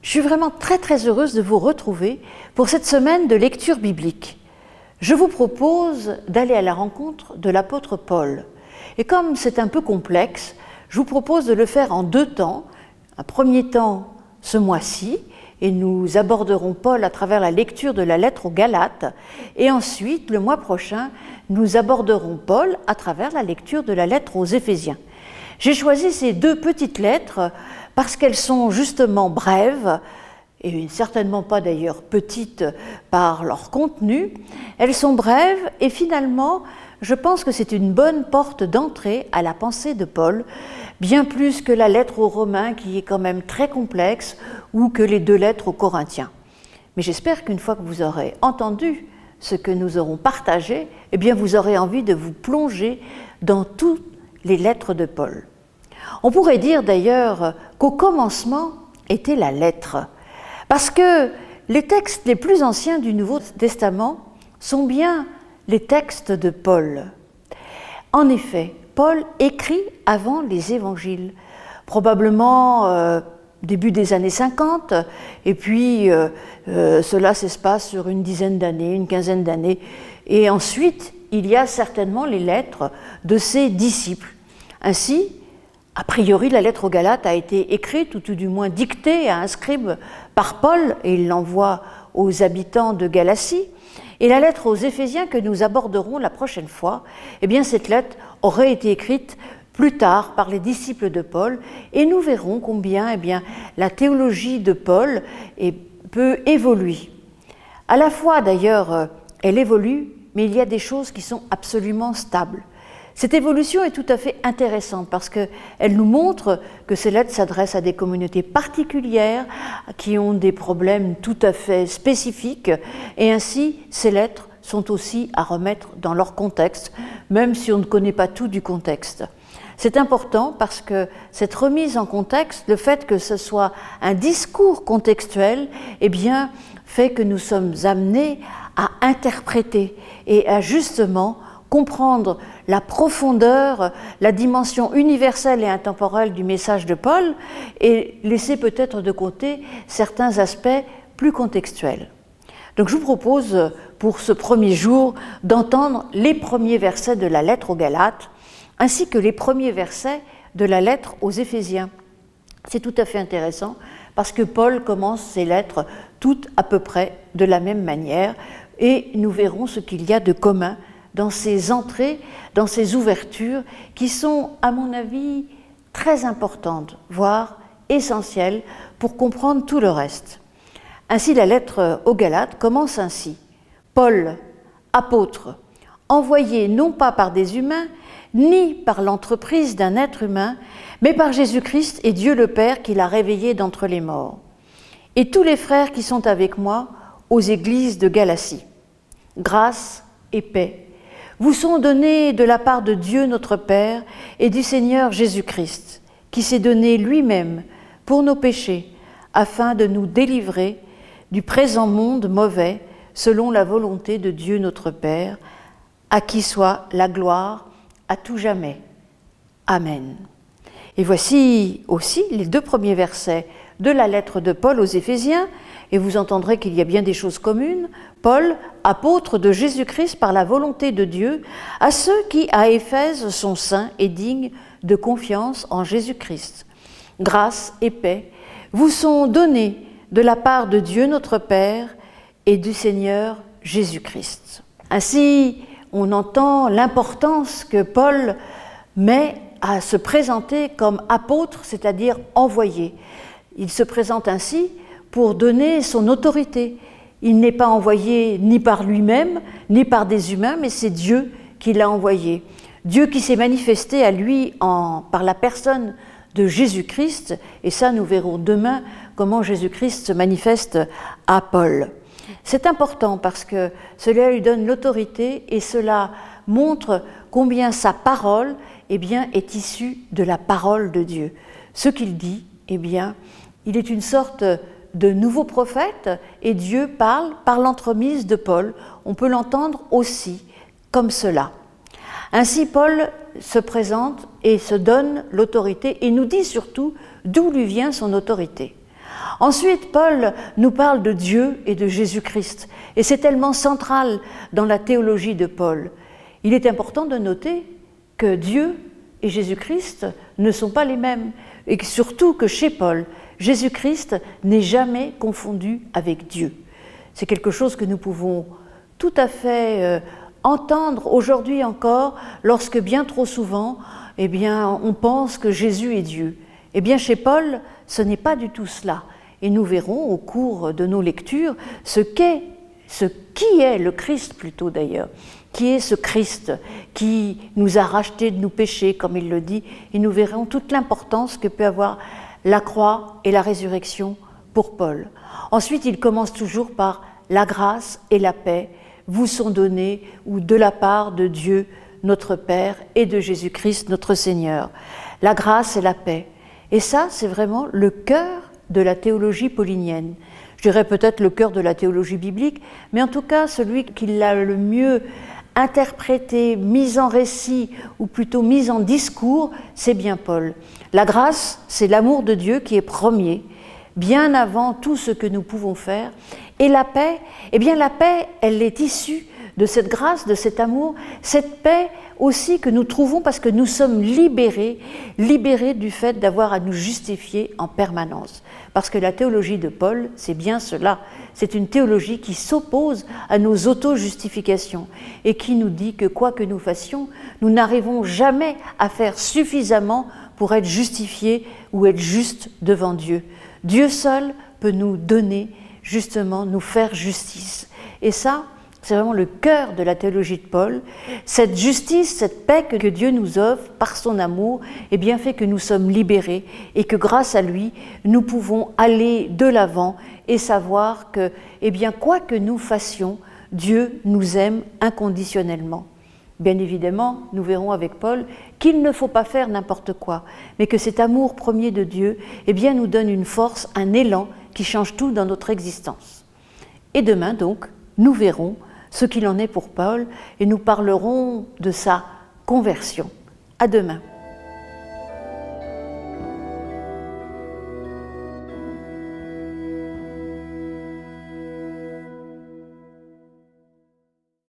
Je suis vraiment très heureuse de vous retrouver pour cette semaine de lecture biblique. Je vous propose d'aller à la rencontre de l'apôtre Paul. Et comme c'est un peu complexe, je vous propose de le faire en deux temps. Un premier temps ce mois-ci, et nous aborderons Paul à travers la lecture de la lettre aux Galates. Et ensuite, le mois prochain, nous aborderons Paul à travers la lecture de la lettre aux Éphésiens. J'ai choisi ces deux petites lettres parce qu'elles sont justement brèves, et certainement pas d'ailleurs petites par leur contenu. Elles sont brèves et finalement, je pense que c'est une bonne porte d'entrée à la pensée de Paul, bien plus que la lettre aux Romains qui est quand même très complexe ou que les deux lettres aux Corinthiens. Mais j'espère qu'une fois que vous aurez entendu ce que nous aurons partagé, eh bien vous aurez envie de vous plonger dans toutes les lettres de Paul. On pourrait dire d'ailleurs qu'au commencement était la lettre, parce que les textes les plus anciens du Nouveau Testament sont bien les textes de Paul. En effet, Paul écrit avant les évangiles, probablement début des années 50, et puis cela s'espace sur une dizaine d'années, une quinzaine d'années, et ensuite il y a certainement les lettres de ses disciples. Ainsi, a priori, la lettre aux Galates a été écrite, ou tout du moins dictée à un scribe par Paul, et il l'envoie aux habitants de Galatie. Et la lettre aux Éphésiens que nous aborderons la prochaine fois, eh bien cette lettre aurait été écrite plus tard par les disciples de Paul, et nous verrons combien eh bien, la théologie de Paul peut évoluer. À la fois d'ailleurs, elle évolue, mais il y a des choses qui sont absolument stables. Cette évolution est tout à fait intéressante parce qu'elle nous montre que ces lettres s'adressent à des communautés particulières qui ont des problèmes tout à fait spécifiques, et ainsi ces lettres sont aussi à remettre dans leur contexte, même si on ne connaît pas tout du contexte. C'est important parce que cette remise en contexte, le fait que ce soit un discours contextuel, eh bien, fait que nous sommes amenés à interpréter et à justement comprendre la profondeur, la dimension universelle et intemporelle du message de Paul et laisser peut-être de côté certains aspects plus contextuels. Donc je vous propose pour ce premier jour d'entendre les premiers versets de la lettre aux Galates ainsi que les premiers versets de la lettre aux Éphésiens. C'est tout à fait intéressant parce que Paul commence ses lettres toutes à peu près de la même manière et nous verrons ce qu'il y a de commun dans ces entrées, dans ces ouvertures qui sont, à mon avis, très importantes, voire essentielles pour comprendre tout le reste. Ainsi, la lettre aux Galates commence ainsi. Paul, apôtre, envoyé non pas par des humains, ni par l'entreprise d'un être humain, mais par Jésus-Christ et Dieu le Père qui l'a réveillé d'entre les morts. Et tous les frères qui sont avec moi aux églises de Galatie. Grâce et paix vous sont donnés de la part de Dieu notre Père et du Seigneur Jésus-Christ, qui s'est donné lui-même pour nos péchés, afin de nous délivrer du présent monde mauvais, selon la volonté de Dieu notre Père, à qui soit la gloire à tout jamais. Amen. Et voici aussi les deux premiers versets de la lettre de Paul aux Éphésiens, et vous entendrez qu'il y a bien des choses communes. Paul, apôtre de Jésus-Christ par la volonté de Dieu, à ceux qui, à Éphèse, sont saints et dignes de confiance en Jésus-Christ. Grâce et paix vous sont données de la part de Dieu notre Père et du Seigneur Jésus-Christ. Ainsi, on entend l'importance que Paul met à se présenter comme apôtre, c'est-à-dire envoyé. Il se présente ainsi pour donner son autorité. Il n'est pas envoyé ni par lui-même, ni par des humains, mais c'est Dieu qui l'a envoyé. Dieu qui s'est manifesté à lui par la personne de Jésus-Christ, et ça nous verrons demain comment Jésus-Christ se manifeste à Paul. C'est important parce que cela lui donne l'autorité et cela montre combien sa parole eh bien, est issue de la parole de Dieu. Ce qu'il dit, eh bien, il est une sorte de nouveau prophète et Dieu parle par l'entremise de Paul. On peut l'entendre aussi comme cela. Ainsi, Paul se présente et se donne l'autorité et nous dit surtout d'où lui vient son autorité. Ensuite, Paul nous parle de Dieu et de Jésus-Christ. Et c'est tellement central dans la théologie de Paul. Il est important de noter que Dieu et Jésus-Christ ne sont pas les mêmes. Et surtout que chez Paul, Jésus-Christ n'est jamais confondu avec Dieu. C'est quelque chose que nous pouvons tout à fait entendre aujourd'hui encore, lorsque bien trop souvent, on pense que Jésus est Dieu. Eh bien, chez Paul, ce n'est pas du tout cela. Et nous verrons au cours de nos lectures ce qui est le Christ plutôt d'ailleurs, qui est ce Christ qui nous a rachetés de nos péchés, comme il le dit, et nous verrons toute l'importance que peut avoir la croix et la résurrection pour Paul. Ensuite, il commence toujours par « la grâce et la paix vous sont données ou de la part de Dieu, notre Père, et de Jésus-Christ, notre Seigneur. » La grâce et la paix. Et ça, c'est vraiment le cœur de la théologie paulinienne. Je dirais peut-être le cœur de la théologie biblique, mais en tout cas celui qui l'a le mieux interprété, mis en récit, ou plutôt mis en discours, c'est bien Paul. La grâce, c'est l'amour de Dieu qui est premier, bien avant tout ce que nous pouvons faire. Et la paix, eh bien la paix, elle est issue de cette grâce, de cet amour, cette paix aussi que nous trouvons parce que nous sommes libérés du fait d'avoir à nous justifier en permanence. Parce que la théologie de Paul, c'est bien cela. C'est une théologie qui s'oppose à nos auto-justifications et qui nous dit que quoi que nous fassions, nous n'arrivons jamais à faire suffisamment pour être justifiés ou être justes devant Dieu. Dieu seul peut nous donner, justement, nous faire justice. Et ça, c'est vraiment le cœur de la théologie de Paul. Cette justice, cette paix que Dieu nous offre par son amour, eh bien fait que nous sommes libérés et que grâce à lui, nous pouvons aller de l'avant et savoir que, eh bien, quoi que nous fassions, Dieu nous aime inconditionnellement. Bien évidemment, nous verrons avec Paul qu'il ne faut pas faire n'importe quoi, mais que cet amour premier de Dieu, eh bien, nous donne une force, un élan qui change tout dans notre existence. Et demain, donc, nous verrons ce qu'il en est pour Paul et nous parlerons de sa conversion. À demain.